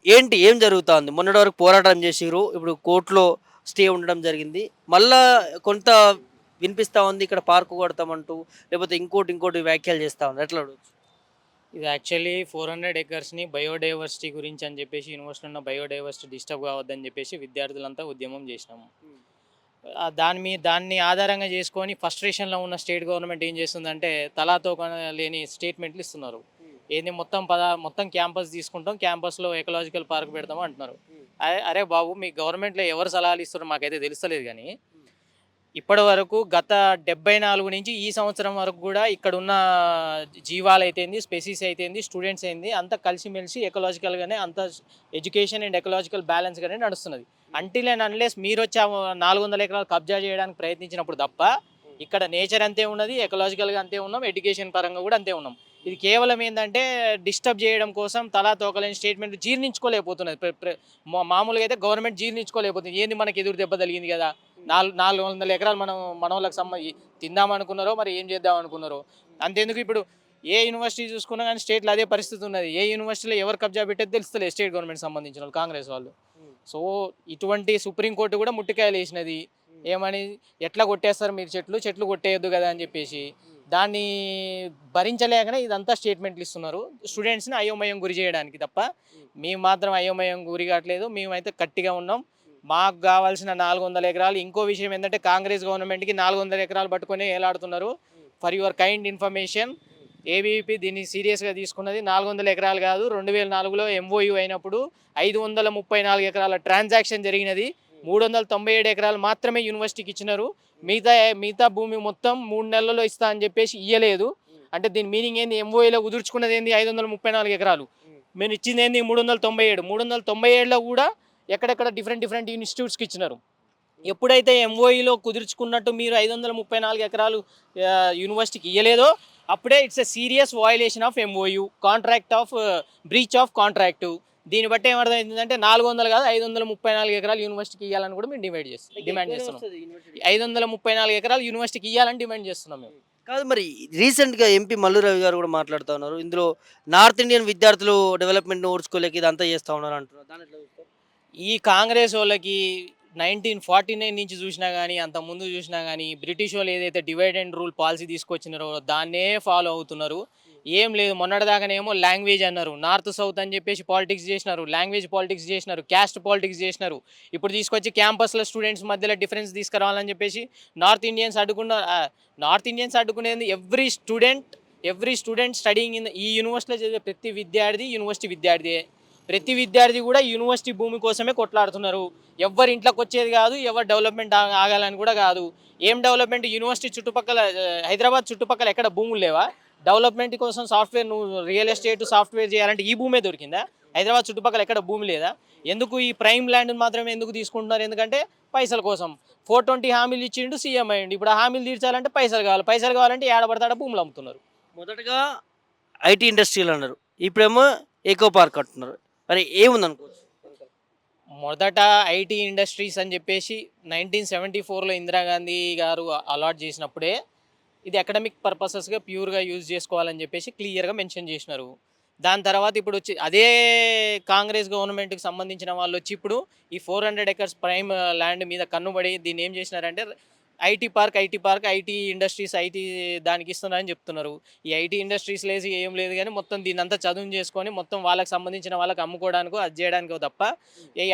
ఏంటి? ఏం జరుగుతాంది? మొన్నటి వరకు పోరాటం జేసిర్రు. ఇప్పుడు కోర్ట్‌లో స్టే ఉండడం జరిగింది. మళ్ళా కొంత వినిపిస్తా ఉంది. ఇక్కడ పార్క్ కొడతామంటూ, లేపోతే ఇంకోటి వ్యాఖ్యలు చేస్తా ఉన్నారు. ఎట్లా చూడొచ్చు? ఇది యాక్చువల్లీ 400 ఎకర్స్‌ని బయోడైవర్సిటీ గురించి అని చెప్పేసి యూనివర్సిటీలో ఉన్న బయోడైవర్సిటీ డిస్టర్బ్ కావద్దని చెప్పేసి విద్యార్థులంతా ఉద్యమం చేసినాము. హ్మ్. దాన్ని ఆధారంగా చేసుకొని ఫ్రస్ట్రేషన్‌లో ఉన్న స్టేట్ గవర్నమెంట్ ఏం చేస్తుందంటే లేని స్టేట్మెంట్లు ఇస్తున్నారు. హ్మ్. ఏంది మొత్తం క్యాంపస్ తీసుకుంటాం. క్యాంపస్‌లో ఎకలాజికల్ పార్క్ పెడతాము అంటున్నారు. హ్మ్. అరే బాబు! మీ గవర్నమెంట్‌లో ఎవరు సలహాలు ఇస్తున్నారో మాకైతే తెలుస్తలేదు గానీ హ్మ్. ఇప్పటివరకు గత 74 నుంచి ఈ సంవత్సరం వరకు గూడా ఇక్కడున్న జీవాలైతేంది, స్పెసీస్ అయితేంది, స్టూడెంట్స్ అయింది అంతా కలిసిమెలిసి ఎకలాజికల్‌గానే అంతా ఎడ్యుకేషన్ అండ్ ఎకలాజికల్ బ్యాలెన్స్‌గానే నడుస్తున్నది. హ్మ్. అంటిల్ అండ్ అన్‌లెస్ మీరొచ్చి 400 ఎకరాలు కబ్జా చేయడానికి ప్రయత్నించినప్పుడు తప్ప, హ్మ్. ఇక్కడ నేచర్ అంతే ఉన్నది, ఎకలాజికల్‌గా అంతే ఉన్నాం, ఎడ్యుకేషన్ పరంగా గూడా అంతే ఉన్నాం. ఇది కేవలం ఏందంటే డిస్టర్బ్ చేయడం కోసం తలా తోక లేని స్టేట్మెంట్ జీర్ణించుకోలేకపోతున్నది. మామూలుగా అయితే గవర్నమెంట్ జీర్ణించుకోలేకపోతుంది. ఏంది మనకి ఎదురు దెబ్బ తగిలింది గదా! హ్మ్. 400 ఎకరాలు మనోళ్ళకి తిందామనుకున్నారో, మరి ఏం చేద్దాం అనుకున్నారో. హ్మ్. అంతెందుకు ఇప్పుడు ఏ యూనివర్సిటీ చూసుకున్నా గానీ స్టేట్‌లో అదే పరిస్థితి ఉన్నది. ఏ యూనివర్సిటీలో ఎవరు కబ్జా పెట్టేది తెలుస్తలేదు స్టేట్ గవర్నమెంట్ సంబంధించినోళ్ళు కాంగ్రెస్ వాళ్ళు. హ్మ్. సో, ఇటువంటి సుప్రీం కోర్ట్ గూడా ముట్టికాయలేసినది. హ్మ్. ఏమని, "ఎట్లా కొట్టేస్తారు మీరు చెట్లు కొట్టేయొద్దు గదా!" అని జెప్పేసి. హ్మ్. దాన్ని భరించలేకనే ఇదంతా స్టేట్మెంట్లు ఇస్తున్నారు. స్టూడెంట్స్‌ని అయోమయం గురి చేయడానికి తప్ప, హ్మ్. మేము మాత్రం అయోమయం గురి కాట్లేదు. మేమైతే గట్టిగా ఉన్నాం. హ్మ్. మాకు గావాల్సిన 400 ఎకరాలు ఇంకో విషయం ఏందంటే కాంగ్రెస్ గవర్నమెంట్‌కి 400 ఎకరాలు పట్టుకొని ఏలాడుతున్నారు. హ్మ్. ఫర్ యువర్ కైండ్ ఇన్ఫర్మేషన్ హ్మ్. ఏబీవీపీ దీన్ని సీరియస్‌గా తీసుకున్నది. 400 ఎకరాలు కాదు. 2004లో ఎంఓయూ అయినప్పుడు 534 ఎకరాల ట్రాన్సాక్షన్ జరిగినది. హ్మ్. 397 ఎకరాలు మాత్రమే యూనివర్సిటీకి ఇచ్చినారు. హ్మ్. మిగతా మిగతా భూమి మొత్తం 3 నెలల్లో ఇస్తా అని చెప్పేసి ఇయ్యలేదు. హ్మ్. అంటే దీని మీనింగ్ ఏంది? ఎంఓయూలో కుదుర్చుకున్నది ఏంది? 534 ఎకరాలు. హ్మ్. మేము ఇచ్చింది ఏంది? 397. 397లో కూడా ఎక్కడెక్కడ డిఫరెంట్ డిఫరెంట్ ఇన్‌స్టిట్యూట్స్‌కి ఇచ్చినారు. హ్మ్. ఎప్పుడైతే ఎంఓయూలో కుదుర్చుకున్నట్టు మీరు 534 ఎకరాలు యూనివర్సిటీకి ఇయ్యలేదో అప్పుడే it's a serious violation of MOU. Contract of breach of contract. దీన్ని బట్టి ఏమర్థమైతుందంటే 400 కాదు 534 ఎకరాలు యూనివర్సిటీకి ఇయ్యాలని కూడా మేము లైక్ డిమాండ్ ఎక్కువనే చేస్తున్నాం. వస్తది యూనివర్సిటీకి. 534 ఎకరాలు యూనివర్సిటీకి ఇయ్యాలని డిమాండ్ చేస్తున్నాం మేము. హ్మ్. కాదు మరి రీసెంట్‌గా ఎంపీ మల్లు రవి గారు గూడా మాట్లాడుతా ఉన్నారు. ఇందులో నార్త్ ఇండియన్ విద్యార్థులు డెవలప్‌మెంట్‌ని ఓర్చుకోలేక ఇదంతా చేస్తా ఉన్నారు అంటున్నారు. దాన్ని ఎట్లా చూస్తారు? ఈ కాంగ్రెసోళ్ళకి 1949 నుంచి చూసినా గానీ, అంతకుముందు చూసినా గానీ, బ్రిటిషోళ్ళు ఏదైతే డివైడ్ అండ్ రూల్ పాలిసీ తీసుకొచ్చినారో దాన్నే ఫాలో అవుతున్నారు. హ్మ్. ఏం లేదు మొన్నటిదాకానేమో లాంగ్వేజ్ అన్నారు. నార్త్, సౌత్ అని జెప్పేసి పాలిటిక్స్ జేసినారు. లాంగ్వేజ్ పాలిటిక్స్ జేసినారు. క్యాస్ట్ పాలిటిక్స్ జేసినారు. ఇప్పుడు తీసుకొచ్చి క్యాంపస్‌లో స్టూడెంట్స్ మధ్యలో డిఫరెన్స్ తీసుకురావాలని జెప్పేసి నార్త్ ఇండియన్స్ అడ్డుకున్న నార్త్ ఇండియన్స్ అడ్డుకునేది ఎవ్రీ స్టూడెంట్ స్టడీయింగ్ ఇన్ ఈ యూనివర్సిటీలో చదివే ప్రతి విద్యార్థి యూనివర్సిటీ విద్యార్థియే. హ్మ్. ప్రతి విద్యార్థి కూడా యూనివర్సిటీ భూమి కోసమే కొట్లాడుతున్నారు. ఎవ్వరి ఇంట్లోకి వచ్చేది కాదు. ఎవరు డెవలప్మెంట్ ఆగాలని కూడా కాదు. ఏం డెవలప్మెంట్ యూనివర్సిటీ చుట్టుపక్కల హైదరాబాద్ చుట్టుపక్కల ఎక్కడ భూములు లేవా? డెవలప్మెంట్ కోసం సాఫ్ట్వేర్ నువ్వు రియల్ ఎస్టేట్ సాఫ్ట్వేర్ చేయాలంటే ఈ భూమే దొరికిందా? హైదరాబాద్ చుట్టుపక్కల ఎక్కడ భూమి లేదా? ఎందుకు ఈ ప్రైమ్ ల్యాండ్ మాత్రమే ఎందుకు తీసుకుంటున్నారు? ఎందుకంటే పైసల కోసం. 420 హామీలు ఇచ్చిండు సీఎం అయ్యిండు. ఇప్పుడు ఆ హామీలు తీర్చాలంటే పైసలు కావాలి. పైసలు కావాలంటే ఏడ పడితే ఆడ భూములు అమ్ముతున్నారు. మొదటగా ఐటీ ఇండస్ట్రియలన్నారు. ఇప్పుడేమో ఎకో పార్క్ అంటున్నారు. మరి ఏముందనుకోవచ్చు? వెనకాల? మొదట ఐటీ ఇండస్ట్రీస్ అని చెప్పేసి 1974లో ఇందిరాగాంధీ గారు అలాట్ చేసినప్పుడే ఇది అకాడమిక్ పర్పసెస్గా ప్యూర్గా యూజ్ చేసుకోవాలని చెప్పేసి క్లియర్గా మెన్షన్ చేసినారు. దాని తర్వాత ఇప్పుడు వచ్చి అదే కాంగ్రెస్ గవర్నమెంట్కి సంబంధించిన వాళ్ళు వచ్చి ఇప్పుడు ఈ 400 ఎకర్స్ ప్రైమ్ ల్యాండ్ మీద కన్నుబడి దీన్ని ఏం చేసినారంటే IT park IT industries IT దానికి ఇస్తున్నారని చెప్తున్నారు. ఈ ఐటీ ఇండస్ట్రీస్ లేసి ఏం లేదు కానీ మొత్తం దీన్నంతా చదును చేసుకొని మొత్తం వాళ్ళకి సంబంధించిన వాళ్ళకి అమ్ముకోవడానికో అది చేయడానికో తప్ప హ్మ్.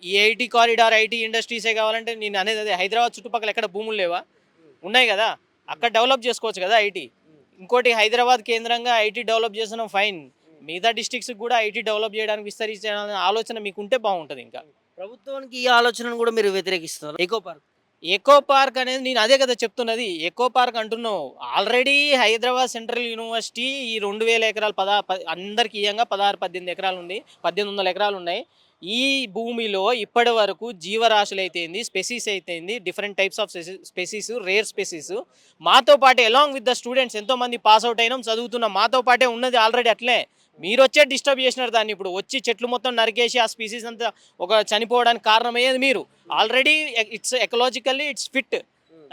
ఈ ఐటీ కారిడార్ ఐటీ ఇండస్ట్రీసే కావాలంటే నేను అనేది అదే హైదరాబాద్ చుట్టుపక్కల ఎక్కడ భూములు లేవా? హ్మ్. ఉన్నాయి కదా! హ్మ్. అక్కడ డెవలప్ చేసుకోవచ్చు కదా ఐటీ. హ్మ్. ఇంకోటి హైదరాబాద్ కేంద్రంగా ఐటీ డెవలప్ చేస్తున్నాం ఫైన్. హ్మ్. మిగతా డిస్ట్రిక్ట్స్‌కి కూడా ఐటీ డెవలప్ చేయడానికి విస్తరించాలనే ఆలోచన మీకుంటే బావుంటదింకా. హ్మ్. ప్రభుత్వానికి ఈ ఆలోచనను గూడా మీరు వ్యతిరేకిస్తున్నారు. Echo park. ఎకో పార్క్ అనేది నేను అదే కదా చెప్తున్నది. ఎకో పార్క్ అంటున్నావు. ఆల్రెడీ హైదరాబాద్ సెంట్రల్ యూనివర్సిటీ ఈ 2000 ఎకరాలు అందరికి ఇయ్యంగా 16, 18 ఎకరాలుంది. 1800 ఎకరాలున్నాయి. ఈ భూమిలో ఇప్పటి వరకు జీవరాశులైతేంది, స్పెసీస్ అయితేంది, different types of species, rare species మాతో పాటే అలాంగ్ విత్ ద స్టూడెంట్స్ ఎంతోమంది పాస్ ఔట్ అయినాం, చదువుతున్నాం. మాతో పాటే ఉన్నది ఆల్రెడీ అట్లే. హ్మ్. మీరొచ్చే డిస్టర్బ్ చేసినారు దాన్ని. ఇప్పుడు వచ్చి చెట్లు మొత్తం నరికేసి ఆ స్పీసీస్ అంతా చనిపోవడానికి కారణమయ్యేది మీరు. హ్మ్. Already it's ecologically it's fit.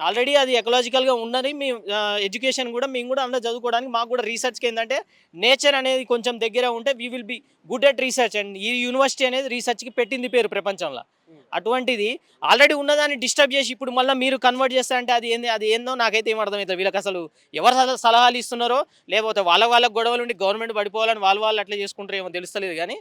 Already అది ఎకలాజికల్గా ఉన్నది. మేము ఎడ్యుకేషన్ కూడా మేము కూడా అందులో చదువుకోవడానికి మాకు కూడా రీసెర్చ్కి ఏంటంటే నేచర్ అనేది కొంచెం దగ్గర ఉంటే we will be good at research. And ఈ యూనివర్సిటీ అనేది రీసెర్చ్కి పెట్టింది పేరు ప్రపంచంలో. అటువంటిది ఆల్రెడీ ఉన్నదాన్ని డిస్టర్బ్ చేసి ఇప్పుడు మళ్ళీ మీరు కన్వర్ట్ చేస్తా అంటే అది ఏందో నాకైతే ఏం అర్థమవుతుంది. వీళ్ళకి అసలు ఎవరు సలహాలు ఇస్తున్నారో, లేకపోతే వాళ్ళ గొడవలు ఉండి గవర్నమెంట్ పడిపోవాలని వాళ్ళు అట్లా చేసుకుంటారో ఏమో తెలుస్తలేదు. కానీ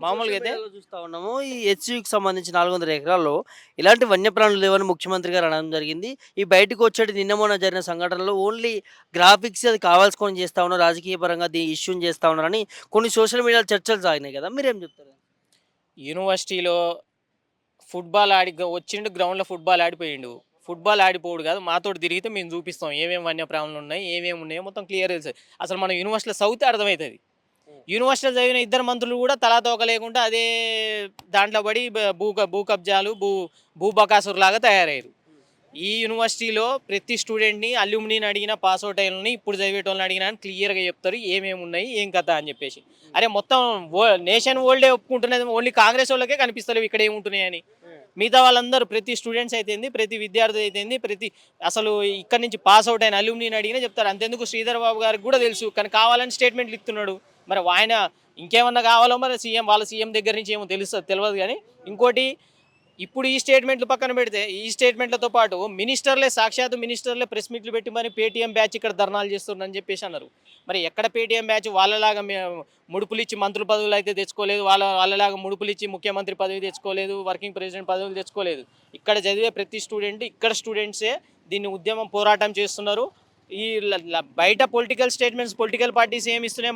మామూలుగా అయితే చూస్తా ఉన్నాము ఈ హెచ్సికి సంబంధించి 400 ఎకరాల్లో ఇలాంటి వన్యప్రాణులు లేవని ముఖ్యమంత్రి గారు అనడం జరిగింది. ఈ బయటకు వచ్చేటి నిన్న మొన్న జరిగిన సంఘటనలో ఓన్లీ గ్రాఫిక్స్ అది కావాల్సుకొని చేస్తా ఉన్నారు, రాజకీయ పరంగా ఇష్యూని చేస్తా ఉన్నారని కొన్ని సోషల్ మీడియాలో చర్చలు సాగినాయి కదా, మీరేం చెప్తారు? యూనివర్సిటీలో ఫుట్బాల్ వచ్చిండు, గ్రౌండ్లో ఫుట్బాల్ ఆడిపోయిండు. ఫుట్బాల్ ఆడిపోడు కాదు, మాతోటి తిరిగితే మేము చూపిస్తాం ఏమేమి వన్యప్రాణులు ఉన్నాయి, ఏమేమి ఉన్నాయో మొత్తం క్లియర్ తెలుసు. అసలు మనం యూనివర్సిటీలో చదివితే అర్థమవుతుంది. యూనివర్సిటీలో చదివిన ఇద్దరు మంత్రులు కూడా తలాతోక లేకుండా అదే దాంట్లో పడి భూ కబ్జాలు భూబకాసురులాగా తయారయ్యారు. ఈ యూనివర్సిటీలో ప్రతి స్టూడెంట్ని అల్యూమినీని అడిగినా, పాస్అవుట్ అయిన ఇప్పుడు చదివేటోళ్ళని అడిగినా క్లియర్గా చెప్తారు ఏమేమి ఉన్నాయి ఏం కథ అని చెప్పేసి. అరే మొత్తం నేషన్ వరల్డే ఒప్పుకుంటున్నది, ఓన్లీ కాంగ్రెస్ వాళ్ళకే కనిపిస్తలేవు ఇక్కడ ఏముంటున్నాయని. మిగతా వాళ్ళందరూ ప్రతి స్టూడెంట్స్ అయితేంది, ప్రతి విద్యార్థి అయితేంది, అసలు ఇక్కడ నుంచి పాస్అవుట్ అయిన అల్యూమినీని అడిగినా చెప్తారు. అంతెందుకు శ్రీధర్ బాబు గారికి కూడా తెలుసు, కానీ కావాలని స్టేట్మెంట్లు ఇస్తున్నాడు. మరి ఆయన ఇంకేమన్నా కావాలో మరి వాళ్ళ సీఎం దగ్గర నుంచి ఏమో తెలియదు. కానీ ఇంకోటి, ఇప్పుడు ఈ స్టేట్మెంట్లు పక్కన పెడితే ఈ స్టేట్మెంట్లతో పాటు సాక్షాత్ మినిస్టర్లే ప్రెస్ మీట్లు పెట్టి మరి పేటీఎం బ్యాచ్ ఇక్కడ ధర్నాలు చేస్తున్నారని చెప్పేసి అన్నారు. మరి ఎక్కడ పేటీఎం బ్యాచ్ వాళ్ళలాగా ముడుపులు ఇచ్చి మంత్రుల పదవులు అయితే తెచ్చుకోలేదు, వాళ్ళలాగా ముడుపులు ఇచ్చి ముఖ్యమంత్రి పదవి తెచ్చుకోలేదు, వర్కింగ్ ప్రెసిడెంట్ పదవులు తెచ్చుకోలేదు. ఇక్కడ చదివే ప్రతి ఇక్కడ స్టూడెంట్సే దీన్ని ఉద్యమం పోరాటం చేస్తున్నారు. ఈ బయట పొలిటికల్ స్టేట్మెంట్స్ పొలిటికల్ పార్టీస్ ఏమి ఇస్తున్నాయి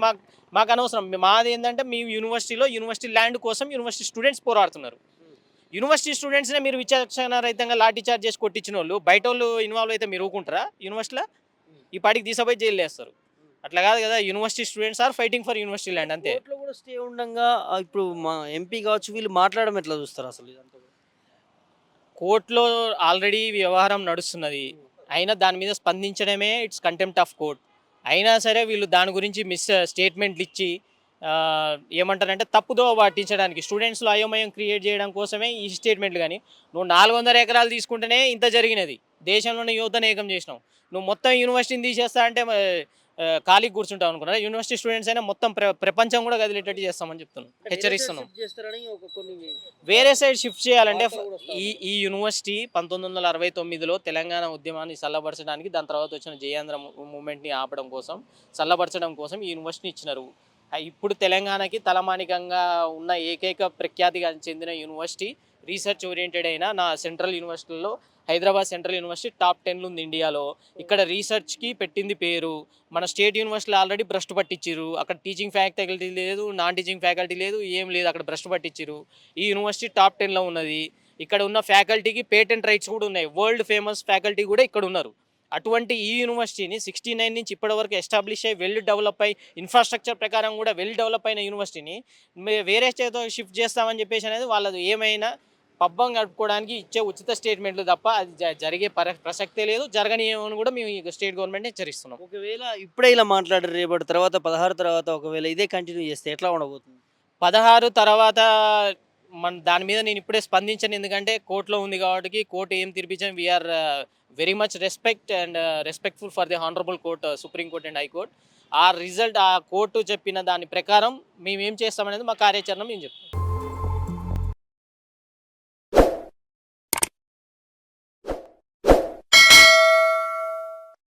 మాకు అనవసరం. మాది ఏంటంటే మీ యూనివర్సిటీ ల్యాండ్ కోసం యూనివర్సిటీ స్టూడెంట్స్ పోరాడుతున్నారు. యూనివర్సిటీ స్టూడెంట్స్నే మీరు విచక్షణ రహితంగా లాఠీ చార్జ్ చేసి కొట్టించిన వాళ్ళు బయట వాళ్ళు ఇన్వాల్వ్ అయితే మీరు ఊరుకుంటారా? యూనివర్సిటీలో ఈ పాటికి తీసుకుపోయి జైలు వేస్తారు. అట్లా కాదు కదా, university students are fighting for university land అంతే. కోర్టులో కూడా స్టే ఉండగా ఇప్పుడు మా ఎంపీ కావచ్చు వీళ్ళు మాట్లాడడం ఎట్లా చూస్తారు అసలు ఇదంతా? కోర్టులో ఆల్రెడీ వ్యవహారం నడుస్తున్నది, అయినా దాని మీద స్పందించడమే ఇట్స్ కంటెంప్ట్ ఆఫ్ కోర్ట్. అయినా సరే వీళ్ళు దాని గురించి స్టేట్మెంట్లు ఇచ్చి ఏమంటారంటే తప్పుదో పట్టించడానికి, స్టూడెంట్స్లో అయోమయం క్రియేట్ చేయడం కోసమే ఈ స్టేట్మెంట్లు. కానీ నువ్వు 400 ఎకరాలు తీసుకుంటేనే ఇంత జరిగినది, దేశంలోనే యువతను ఏకం చేసినావు. నువ్వు మొత్తం యూనివర్సిటీని తీసేస్తా అంటే ఖాళీ కూర్చుంటావు అనుకున్నా. యూనివర్సిటీ స్టూడెంట్స్ అయినా మొత్తం ప్రపంచం కూడా కదిలేటట్టు చేస్తామని చెప్తున్నాం, హెచ్చరిస్తున్నాం. వేరే సైడ్ షిఫ్ట్ చేయాలంటే ఈ యూనివర్సిటీ 1969లో తెలంగాణ ఉద్యమాన్ని చల్లబరచడానికి, దాని తర్వాత వచ్చిన జయాంధ్ర మూమెంట్ని ఆపడం కోసం, చల్లబరచడం కోసం ఈ యూనివర్సిటీని ఇచ్చినారు. ఇప్పుడు తెలంగాణకి తలమానికంగా ఉన్న ఏకైక ప్రఖ్యాతిగా చెందిన యూనివర్సిటీ, రీసెర్చ్ ఓరియంటెడ్ అయిన నా సెంట్రల్ యూనివర్సిటీలో హైదరాబాద్ సెంట్రల్ యూనివర్సిటీ టాప్ 10లో ఉంది ఇండియాలో. ఇక్కడ రీసెర్చ్కి పెట్టింది పేరు. మన స్టేట్ యూనివర్సిటీలో ఆల్రెడీ భ్రష్టు పట్టించారు. అక్కడ టీచింగ్ ఫ్యాకల్టీ లేదు, నాన్ టీచింగ్ ఫ్యాకల్టీ లేదు, ఏం లేదు, అక్కడ భ్రష్టు పట్టించారు. ఈ యూనివర్సిటీ టాప్ 10లో ఉన్నది. ఇక్కడ ఉన్న ఫ్యాకల్టీకి పేటెంట్ రైట్స్ కూడా ఉన్నాయి, వరల్డ్ ఫేమస్ ఫ్యాకల్టీ కూడా ఇక్కడ ఉన్నారు. అటువంటి ఈ యూనివర్సిటీని 69 నుంచి ఇప్పటివరకు ఎస్టాబ్లిష్ అయ్యి వెల్ డెవలప్ అయ్యి ఇన్ఫ్రాస్ట్రక్చర్ ప్రకారం కూడా వెల్ డెవలప్ అయిన యూనివర్సిటీని వేరే స్టేట్తో షిఫ్ట్ చేస్తామని చెప్పేసి అనేది వాళ్ళది ఏమైనా పబ్బం గడుపుకోవడానికి ఇచ్చే ఉచిత స్టేట్మెంట్లు తప్ప అది జరిగే ప్రసక్తే లేదు, జరగనీయమని కూడా మేము ఈ స్టేట్ గవర్నమెంట్ హెచ్చరిస్తున్నాం. ఒకవేళ ఇప్పుడే ఇలా మాట్లాడారు, రేపటి తర్వాత 16 తర్వాత ఒకవేళ ఇదే కంటిన్యూ చేస్తే ఎట్లా ఉండబోతుంది? 16 తర్వాత దాని మీద నేను ఇప్పుడే స్పందించాను, ఎందుకంటే కోర్టులో ఉంది కాబట్టి. కోర్టు ఏం తీర్పిచ్చాను, we are very much respectful for the honourable court, supreme court and high court. ఆ కోర్టు చెప్పిన దాని ప్రకారం మేము ఏం చేస్తామనేది మా కార్యాచరణ మేము చెప్తాం.